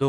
2।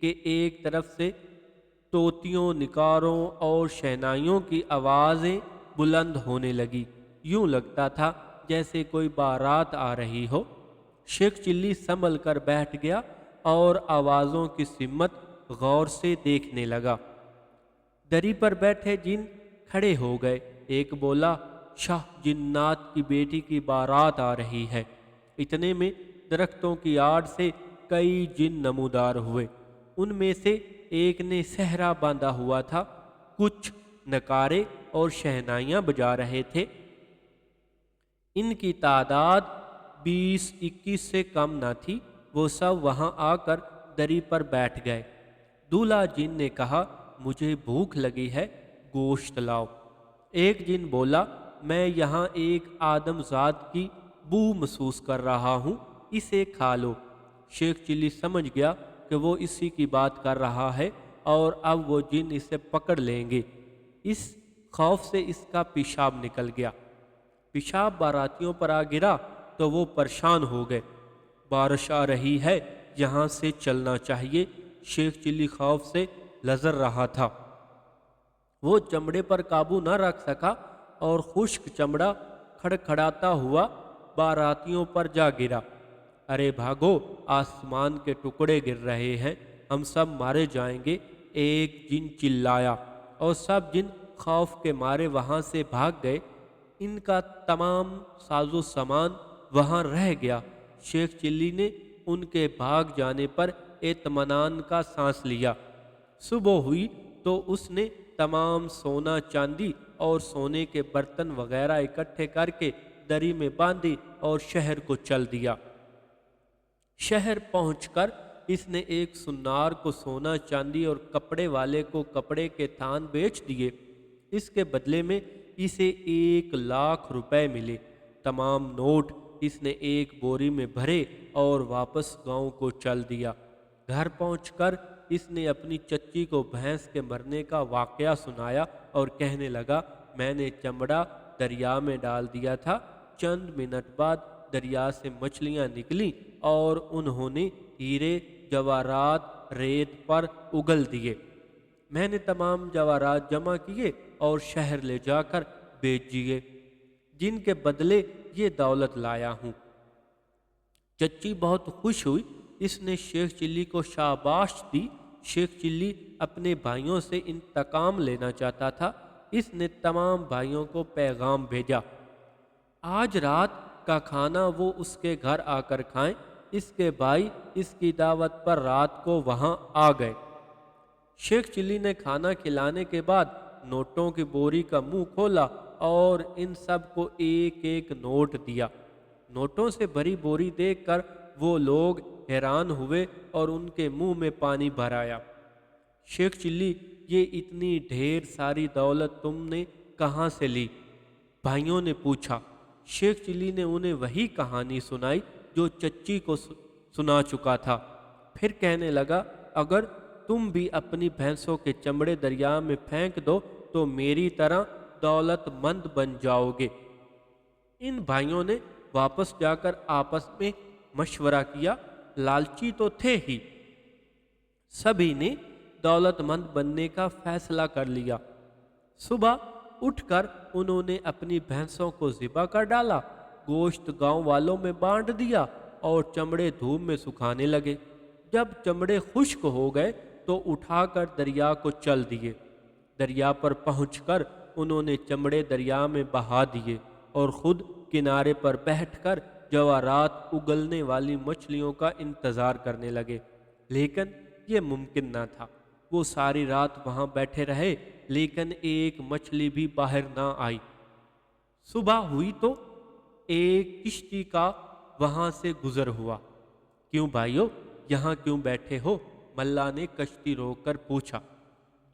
کہ ایک طرف سے طوطیوں، نکاروں اور شہنائیوں کی آوازیں بلند ہونے لگی۔ یوں لگتا تھا جیسے کوئی بارات آ رہی ہو۔ شیخ چلی سنبھل کر بیٹھ گیا اور آوازوں کی سمت غور سے دیکھنے لگا۔ دری پر بیٹھے جن کھڑے ہو گئے۔ ایک بولا، شاہ جنات کی بیٹی کی بارات آ رہی ہے۔ اتنے میں درختوں کی آڑ سے کئی جن نمودار ہوئے۔ ان میں سے ایک نے صحرا باندھا ہوا تھا، کچھ نکارے اور شہنائیاں بجا رہے تھے۔ ان کی تعداد 20-21 سے کم نہ تھی۔ وہ سب وہاں آ کر دری پر بیٹھ گئے۔ دولہا جن نے کہا، مجھے بھوک لگی ہے، گوشت لاؤ۔ ایک جن بولا، میں یہاں ایک آدم زاد کی بو محسوس کر رہا ہوں، اسے کھا لو۔ شیخ چلی سمجھ گیا کہ وہ اسی کی بات کر رہا ہے اور اب وہ جن اسے پکڑ لیں گے۔ اس خوف سے اس کا پیشاب نکل گیا۔ پیشاب باراتیوں پر آ گرا تو وہ پریشان ہو گئے۔ بارش آ رہی ہے، یہاں سے چلنا چاہیے۔ شیخ چلی خوف سے لرز رہا تھا۔ وہ چمڑے پر قابو نہ رکھ سکا اور خشک چمڑا کھڑکھڑاتا ہوا باراتیوں پر جا گرا۔ ارے بھاگو، آسمان کے ٹکڑے گر رہے ہیں، ہم سب مارے جائیں گے، ایک جن چلایا، اور سب جن خوف کے مارے وہاں سے بھاگ گئے۔ ان کا تمام ساز و سامان وہاں رہ گیا۔ شیخ چلی نے ان کے بھاگ جانے پر اطمینان کا سانس لیا۔ صبح ہوئی تو اس نے تمام سونا چاندی اور سونے کے برتن وغیرہ اکٹھے کر کے دری میں باندھی اور شہر کو چل دیا۔ شہر پہنچ کر اس نے ایک سنار کو سونا چاندی اور کپڑے والے کو کپڑے کے تھان بیچ دیے۔ اس کے بدلے میں اسے 1,00,000 روپے ملے۔ تمام نوٹ اس نے ایک بوری میں بھرے اور واپس گاؤں کو چل دیا۔ گھر پہنچ کر اس نے اپنی چچی کو بھینس کے مرنے کا واقعہ سنایا اور کہنے لگا، میں نے چمڑا دریا میں ڈال دیا تھا، چند منٹ بعد دریا سے مچھلیاں نکلیں اور انہوں نے ہیرے جواہرات ریت پر اگل دیے۔ میں نے تمام جواہرات جمع کیے اور شہر لے جا کر بیچ دیے، جن کے بدلے یہ دولت لایا ہوں۔ چچی بہت خوش ہوئی۔ اس نے شیخ چلی کو شاباش دی۔ شیخ چلی اپنے بھائیوں سے انتقام لینا چاہتا تھا۔ اس نے تمام بھائیوں کو پیغام بھیجا، آج رات کا کھانا وہ اس کے گھر آ کر کھائیں۔ اس کے بھائی اس کی دعوت پر رات کو وہاں آ گئے۔ شیخ چلی نے کھانا کھلانے کے بعد نوٹوں کی بوری کا منہ کھولا اور ان سب کو ایک ایک نوٹ دیا۔ نوٹوں سے بھری بوری دیکھ کر وہ لوگ حیران ہوئے اور ان کے منہ میں پانی بھر آیا۔ شیخ چلی، یہ اتنی ڈھیر ساری دولت تم نے کہاں سے لی؟ بھائیوں نے پوچھا۔ شیخ چلی نے انہیں وہی کہانی سنائی جو چچی کو سنا چکا تھا۔ پھر کہنے لگا، اگر تم بھی اپنی بھینسوں کے چمڑے دریا میں پھینک دو تو میری طرح دولت مند بن جاؤ گے۔ ان بھائیوں نے واپس جا کر آپس میں مشورہ کیا، لالچی تو تھے ہی، سبھی نے دولت مند بننے کا فیصلہ کر لیا۔ صبح اٹھ کر انہوں نے اپنی بھینسوں کو ذبح کر ڈالا، گوشت گاؤں والوں میں بانٹ دیا اور چمڑے دھوپ میں سکھانے لگے۔ جب چمڑے خشک ہو گئے تو اٹھا کر دریا کو چل دیے۔ دریا پر پہنچ کر انہوں نے چمڑے دریا میں بہا دیے اور خود کنارے پر بیٹھ کر جواہرات اگلنے والی مچھلیوں کا انتظار کرنے لگے، لیکن یہ ممکن نہ تھا۔ وہ ساری رات وہاں بیٹھے رہے لیکن ایک مچھلی بھی باہر نہ آئی۔ صبح ہوئی تو ایک کشتی کا وہاں سے گزر ہوا۔ کیوں بھائیو، یہاں کیوں بیٹھے ہو؟ ملا نے کشتی روک کر پوچھا۔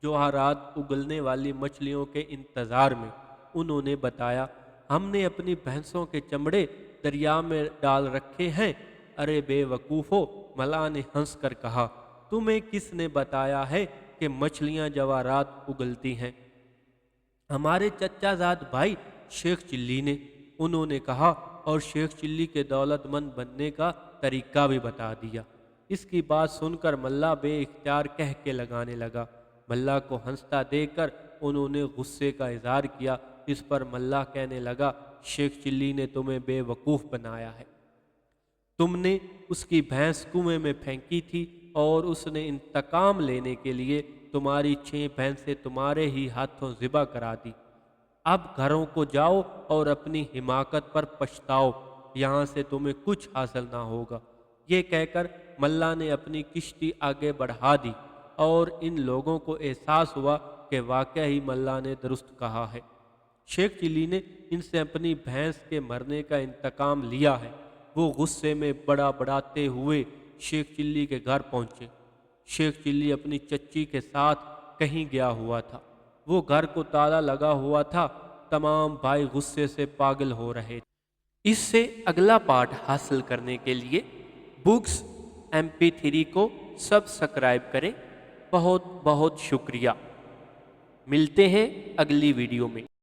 جواہرات اگلنے والی مچھلیوں کے انتظار میں، انہوں نے بتایا، ہم نے اپنی بھینسوں کے چمڑے دریا میں ڈال رکھے ہیں۔ ارے بے وقوفو، ملا نے ہنس کر کہا، تمہیں کس نے بتایا ہے کہ مچھلیاں جواہرات اگلتی ہیں؟ ہمارے چچا زاد بھائی شیخ چلی نے، انہوں نے کہا، اور شیخ چلی کے دولت مند بننے کا طریقہ بھی بتا دیا۔ اس کی بات سن کر ملا بے اختیار کہہ کے لگانے لگا۔ ملا کو ہنستا دیکھ کر انہوں نے غصے کا اظہار کیا۔ اس پر ملا کہنے لگا، شیخ چلی نے تمہیں بے وقوف بنایا ہے۔ تم نے اس کی بھینس کنویں میں پھینکی تھی اور اس نے انتقام لینے کے لیے تمہاری 6 بھینسیں تمہارے ہی ہاتھوں ذبح کرا دی۔ اب گھروں کو جاؤ اور اپنی حماقت پر پچھتاؤ، یہاں سے تمہیں کچھ حاصل نہ ہوگا۔ یہ کہہ کر ملا نے اپنی کشتی آگے بڑھا دی اور ان لوگوں کو احساس ہوا کہ واقعہ ہی ملا نے درست کہا ہے۔ شیخ چلی نے ان سے اپنی بھینس کے مرنے کا انتقام لیا ہے۔ وہ غصے میں بڑاتے ہوئے شیخ چلی کے گھر پہنچے۔ شیخ چلی اپنی چچی کے ساتھ کہیں گیا ہوا تھا۔ وہ گھر کو تالا لگا ہوا تھا۔ تمام بھائی غصے سے پاگل ہو رہے تھے۔ اس سے اگلا پارٹ حاصل کرنے کے لیے بکس MP3 کو سبسکرائب کریں۔ بہت بہت شکریہ۔ ملتے ہیں اگلی ویڈیو میں۔